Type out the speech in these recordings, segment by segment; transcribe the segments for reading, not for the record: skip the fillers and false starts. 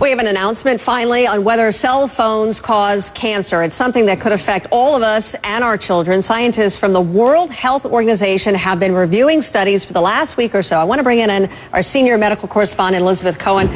We have an announcement finally on whether cell phones cause cancer. It's something that could affect all of us and our children. Scientists from the World Health Organization have been reviewing studies for the last week or so. I want to bring in our senior medical correspondent, Elizabeth Cohen,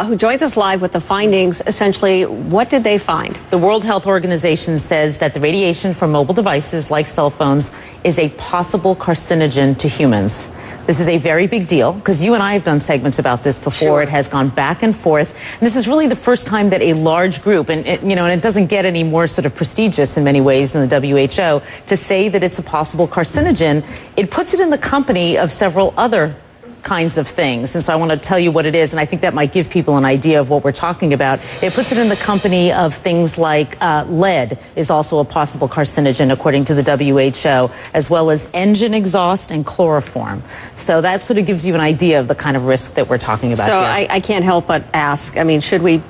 who joins us live with the findings. Essentially, what did they find? The World Health Organization says that the radiation from mobile devices like cell phones is a possible carcinogen to humans. This is a very big deal because you and I have done segments about this before. Sure. It has gone back and forth. And this is really the first time that a large group, and it doesn't get any more sort of prestigious in many ways than the WHO, to say that it's a possible carcinogen. It puts it in the company of several other kinds of things. And so I want to tell you what it is, and I think that might give people an idea of what we're talking about. It puts it in the company of things like lead is also a possible carcinogen, according to the WHO, as well as engine exhaust and chloroform. So that sort of gives you an idea of the kind of risk that we're talking about so here. I can't help but ask, I mean, should we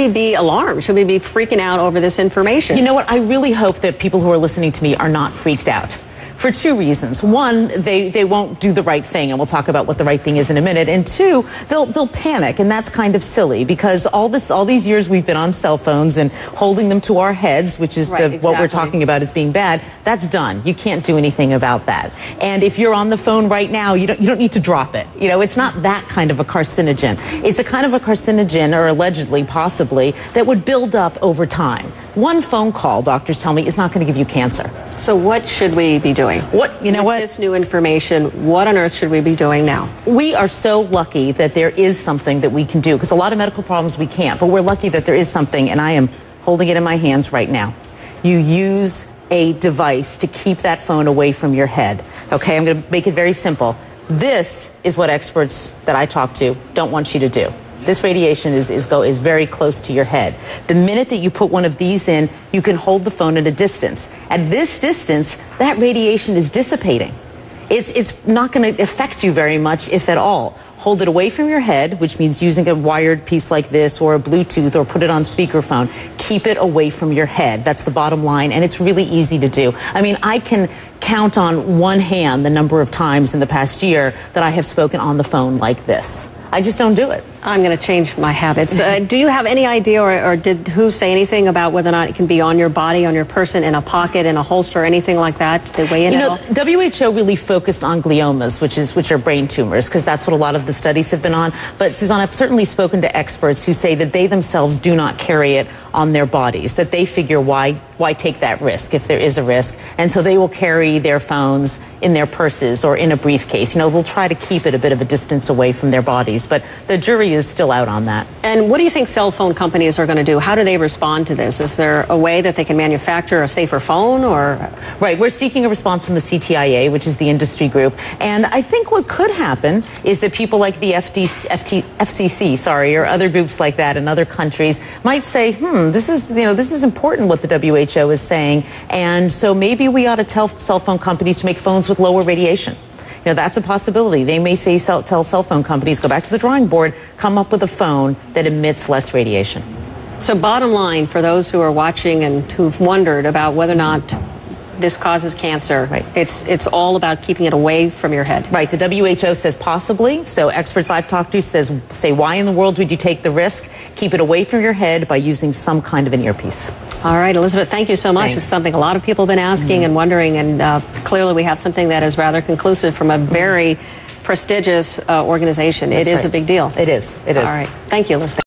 be alarmed? Should we be freaking out over this information? You know what? I really hope that people who are listening to me are not freaked out. For two reasons. One, they won't do the right thing, and we'll talk about what the right thing is in a minute. And two, they'll panic, and that's kind of silly because all these years we've been on cell phones and holding them to our heads, which is what we're talking about as being bad. That's done. You can't do anything about that. And if you're on the phone right now, you don't need to drop it. You know, it's not that kind of a carcinogen. It's a kind of a carcinogen, or allegedly, possibly, that would build up over time. One phone call, doctors tell me, is not going to give you cancer. So what should we be doing? With this new information, what on earth should we be doing now? We are so lucky that there is something that we can do, because a lot of medical problems we can't, but we're lucky that there is something, and I am holding it in my hands right now. You use a device to keep that phone away from your head. Okay, I'm going to make it very simple. This is what experts that I talk to don't want you to do. This radiation is very close to your head. The minute that you put one of these in, you can hold the phone at a distance. At this distance, that radiation is dissipating. It's not going to affect you very much, if at all. Hold it away from your head, which means using a wired piece like this or a Bluetooth, or put it on speakerphone. Keep it away from your head. That's the bottom line, and it's really easy to do. I mean, I can count on one hand the number of times in the past year that I have spoken on the phone like this. I just don't do it. I'm going to change my habits. Do you have any idea, or did who say anything about whether or not it can be on your body, on your person, in a pocket, in a holster, anything like that? Did they weigh in at all? WHO really focused on gliomas, which are brain tumors, because that's what a lot of the studies have been on. But Suzanne, I've certainly spoken to experts who say that they themselves do not carry it on their bodies, that they figure why take that risk if there is a risk, and so they will carry their phones in their purses or in a briefcase. You know, they'll try to keep it a bit of a distance away from their bodies, but the jury is still out on that. And what do you think cell phone companies are going to do? How do they respond to this? Is there a way that they can manufacture a safer phone, or? Right, we're seeking a response from the CTIA, which is the industry group, and I think what could happen is that people like the FCC, or other groups like that in other countries might say, this is important what the WHO is saying, and so maybe we ought to tell cell phone companies to make phones with lower radiation. You know, that's a possibility. They may say, tell cell phone companies, go back to the drawing board, come up with a phone that emits less radiation. So bottom line, for those who are watching and who've wondered about whether or not this causes cancer, right, it's all about keeping it away from your head. Right. The WHO says possibly. So experts I've talked to say, why in the world would you take the risk? Keep it away from your head by using some kind of an earpiece. All right, Elizabeth, thank you so much. Thanks. It's something a lot of people have been asking and wondering, and clearly we have something that is rather conclusive from a very prestigious organization. That's it is right. a big deal. It is. It is. All right. Thank you, Elizabeth.